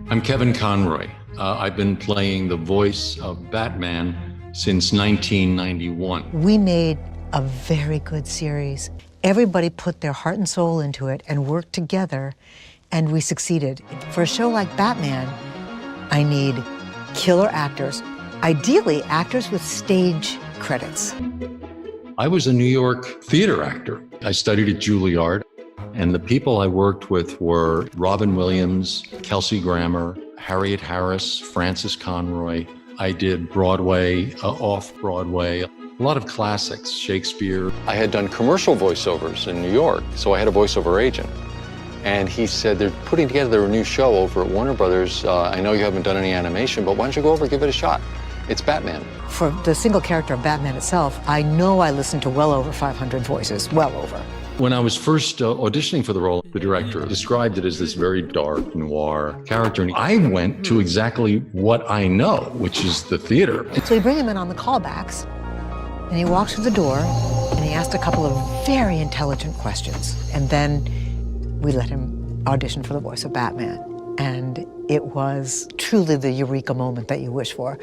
I'm Kevin Conroy. I've been playing the voice of Batman since 1991. We made a very good series. Everybody put their heart and soul into it and worked together, and we succeeded. For a show like Batman, I need killer actors, ideally actors with stage credits. I was a New York theater actor. I studied at Juilliard, and the people I worked with were Robin Williams, Kelsey Grammer, Harriet Harris, Frances Conroy. I did Broadway, off-Broadway, a lot of classics, Shakespeare. I had done commercial voiceovers in New York, so I had a voiceover agent. And he said, they're putting together a new show over at Warner Brothers. I know you haven't done any animation, but why don't you go over and give it a shot? It's Batman. For the single character of Batman itself, I know I listened to well over 500 voices, well over. When I was first auditioning for the role, the director described it as this very dark, noir character. And I went to exactly what I know, which is the theater. So we bring him in on the callbacks, and he walks through the door, and he asked a couple of very intelligent questions. And then we let him audition for the voice of Batman. And it was truly the Eureka moment that you wish for.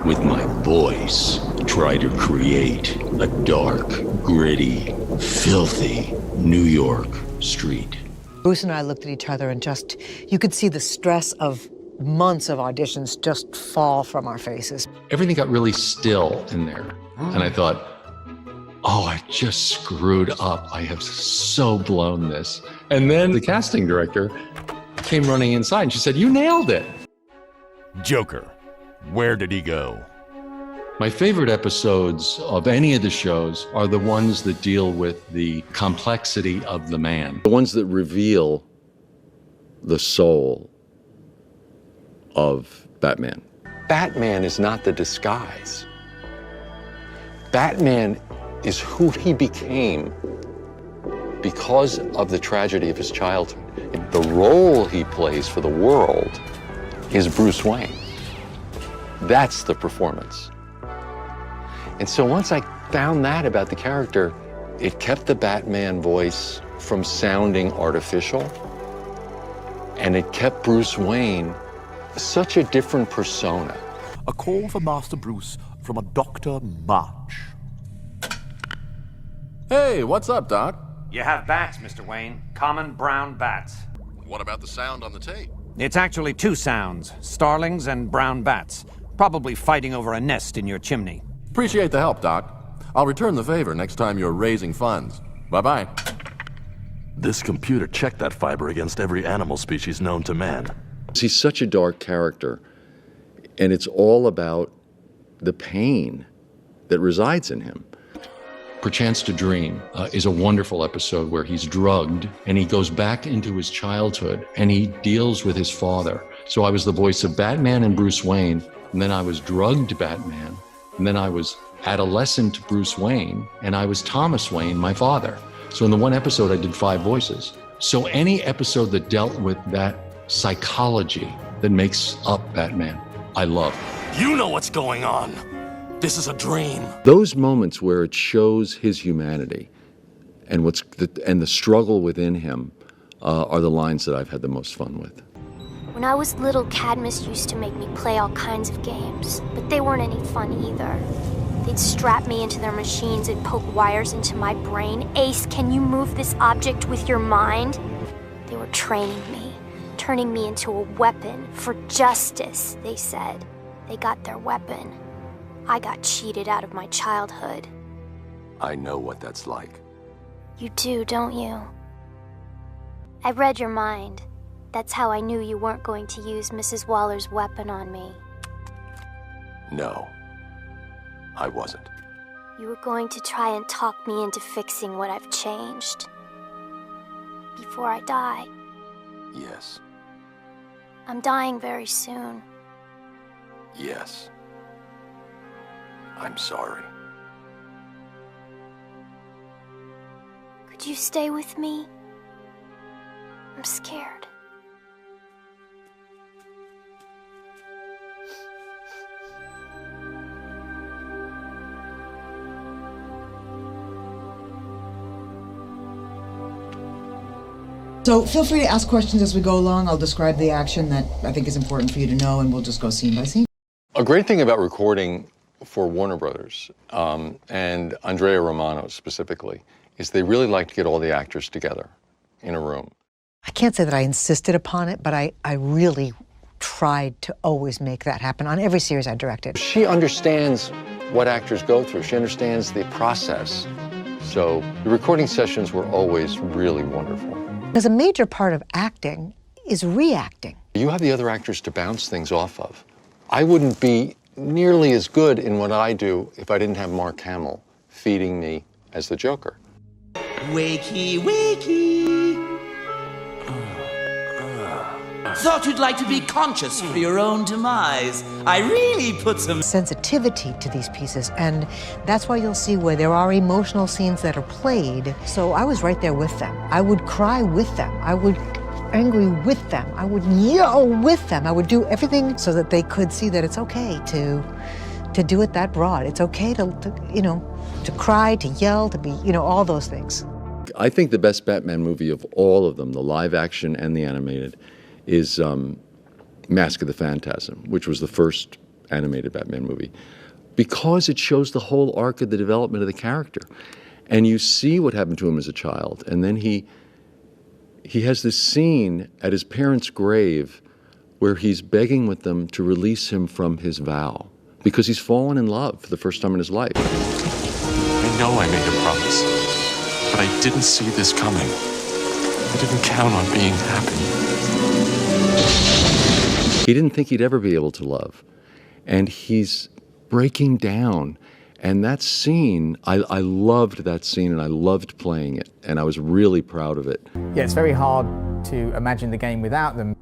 With my voice, try to create a dark, gritty, filthy New York street. Bruce and I looked at each other and just, you could see the stress of months of auditions just fall from our faces. Everything got really still in there. And I thought, oh, I just screwed up. I have so blown this. And then the casting director came running inside and she said, you nailed it. Joker, where did he go? My favorite episodes of any of the shows are the ones that deal with the complexity of the man. The ones that reveal the soul of Batman. Batman is not the disguise. Batman is who he became because of the tragedy of his childhood. The role he plays for the world is Bruce Wayne. That's the performance. And so once I found that about the character, it kept the Batman voice from sounding artificial, and it kept Bruce Wayne such a different persona. A call for Master Bruce from a Dr. March. Hey, what's up, Doc? You have bats, Mr. Wayne. Common brown bats. What about the sound on the tape? It's actually two sounds, starlings and brown bats. Probably fighting over a nest in your chimney. Appreciate the help, Doc. I'll return the favor next time you're raising funds. Bye-bye. This computer checked that fiber against every animal species known to man. He's such a dark character, and it's all about the pain that resides in him. Perchance to Dream is a wonderful episode where he's drugged and he goes back into his childhood and he deals with his father. So I was the voice of Batman and Bruce Wayne, and then I was drugged Batman, and then I was adolescent Bruce Wayne, and I was Thomas Wayne, my father. So in the one episode, I did 5 voices. So any episode that dealt with that psychology that makes up Batman, I love. You know what's going on. This is a dream. Those moments where it shows his humanity and the struggle within him are the lines that I've had the most fun with. When I was little, Cadmus used to make me play all kinds of games, but they weren't any fun either. They'd strap me into their machines and poke wires into my brain. Ace, can you move this object with your mind? They were training me, turning me into a weapon for justice, they said. They got their weapon. I got cheated out of my childhood. I know what that's like. You do, don't you? I read your mind. That's how I knew you weren't going to use Mrs. Waller's weapon on me. No, I wasn't. You were going to try and talk me into fixing what I've changed. Before I die. Yes. I'm dying very soon. Yes. I'm sorry. Could you stay with me? I'm scared. So feel free to ask questions as we go along. I'll describe the action that I think is important for you to know, and we'll just go scene by scene. A great thing about recording for Warner Brothers, and Andrea Romano specifically, is they really like to get all the actors together in a room. I can't say that I insisted upon it, but I really tried to always make that happen on every series I directed. She understands what actors go through. She understands the process. So the recording sessions were always really wonderful. Because a major part of acting is reacting. You have the other actors to bounce things off of. I wouldn't be nearly as good in what I do if I didn't have Mark Hamill feeding me as the Joker. Wakey, wakey. Thought you'd like to be conscious for your own demise. I really put some sensitivity to these pieces, and that's why you'll see where there are emotional scenes that are played. So I was right there with them. I would cry with them. I would angry with them. I would yell with them. I would do everything so that they could see that it's okay to do it that broad. It's okay to cry, to yell, to be, all those things. I think the best Batman movie of all of them, the live action and the animated, is Mask of the Phantasm, which was the first animated Batman movie, because it shows the whole arc of the development of the character. And you see what happened to him as a child, and then he has this scene at his parents' grave where he's begging with them to release him from his vow, because he's fallen in love for the first time in his life. I know I made a promise, but I didn't see this coming. I didn't count on being happy. He didn't think he'd ever be able to love. And he's breaking down. And that scene, I loved that scene, and I loved playing it. And I was really proud of it. Yeah, it's very hard to imagine the game without them.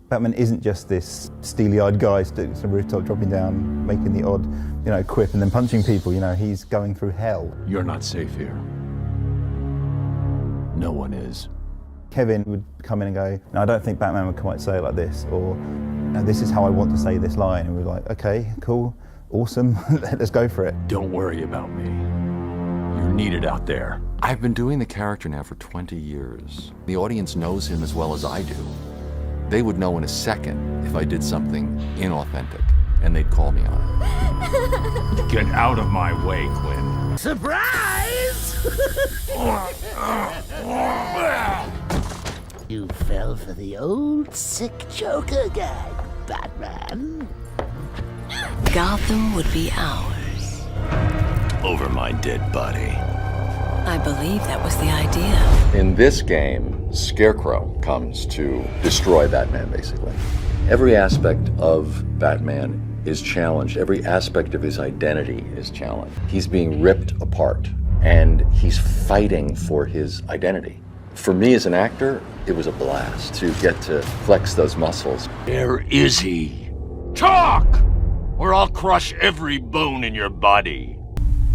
Batman isn't just this steely-eyed guy stood on the rooftop, dropping down, making the odd, quip and then punching people. He's going through hell. You're not safe here. No one is. Kevin would come in and go, no, I don't think Batman would quite say it like this, or no, this is how I want to say this line. And we're like, okay, cool, awesome, let's go for it. Don't worry about me. You're needed out there. I've been doing the character now for 20 years. The audience knows him as well as I do. They would know in a second if I did something inauthentic, and they'd call me on it. Get out of my way, Quinn. surprise! You fell for the old sick Joker gag, Batman. Gotham would be ours. Over my dead body. I believe that was the idea. In this game, Scarecrow comes to destroy Batman, basically. Every aspect of Batman is challenged. Every aspect of his identity is challenged. He's being ripped apart, and he's fighting for his identity. For me as an actor, it was a blast to get to flex those muscles. Where is he? Talk! Or I'll crush every bone in your body.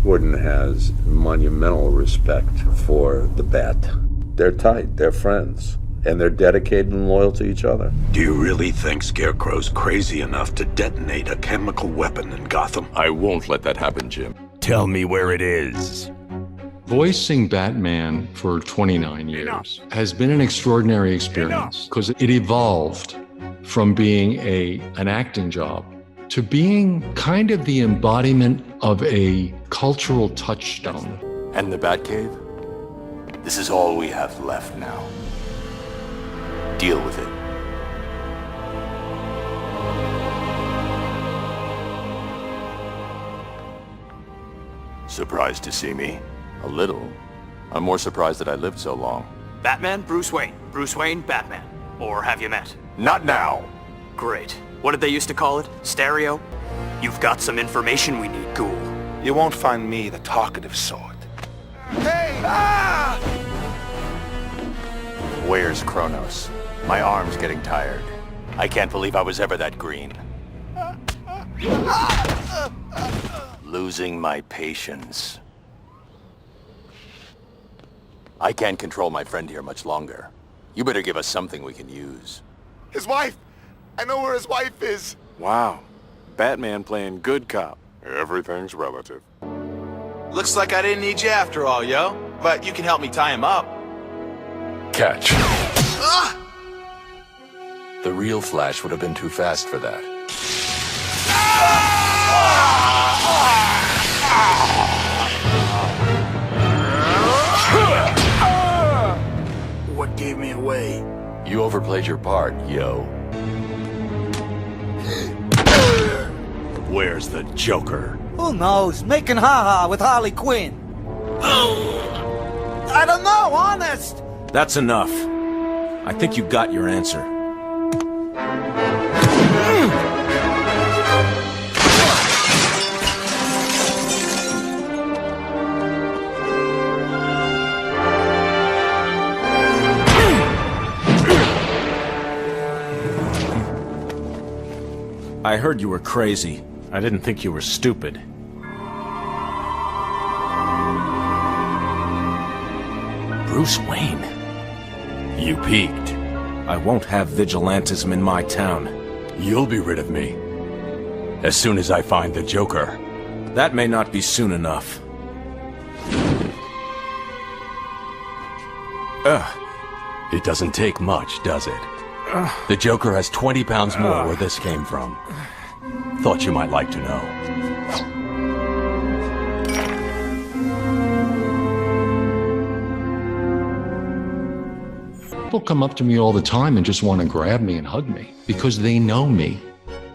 Gordon has monumental respect for the Bat. They're tight, they're friends, and they're dedicated and loyal to each other. Do you really think Scarecrow's crazy enough to detonate a chemical weapon in Gotham? I won't let that happen, Jim. Tell me where it is. Voicing Batman for 29 years has been an extraordinary experience because it evolved from being an acting job to being kind of the embodiment of a cultural touchstone. And the Batcave? This is all we have left now. Deal with it. Surprised to see me? A little. I'm more surprised that I lived so long. Batman, Bruce Wayne. Bruce Wayne, Batman. Or have you met? Not now! Great. What did they used to call it? Stereo? You've got some information we need, Ghoul. You won't find me the talkative sort. Hey! Ah! Where's Kronos? My arm's getting tired. I can't believe I was ever that green. Losing my patience. I can't control my friend here much longer. You better give us something we can use. His wife! I know where his wife is! Wow. Batman playing good cop. Everything's relative. Looks like I didn't need you after all, yo. But you can help me tie him up. Catch. The real Flash would have been too fast for that. What gave me away? You overplayed your part, yo. Where's the Joker? Who knows? Making ha-ha with Harley Quinn. I don't know, honest. That's enough. I think you got your answer. I heard you were crazy. I didn't think you were stupid. Bruce Wayne? You peaked. I won't have vigilantism in my town. You'll be rid of me. As soon as I find the Joker. That may not be soon enough. It doesn't take much, does it? The Joker has 20 pounds more where this came from. Thought you might like to know. People come up to me all the time and just want to grab me and hug me because they know me.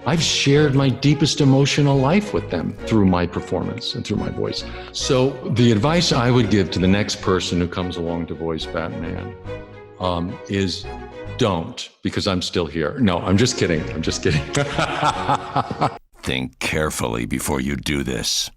I've shared my deepest emotional life with them through my performance and through my voice. So the advice I would give to the next person who comes along to voice Batman is don't, because I'm still here. No, I'm just kidding. I'm just kidding. Think carefully before you do this.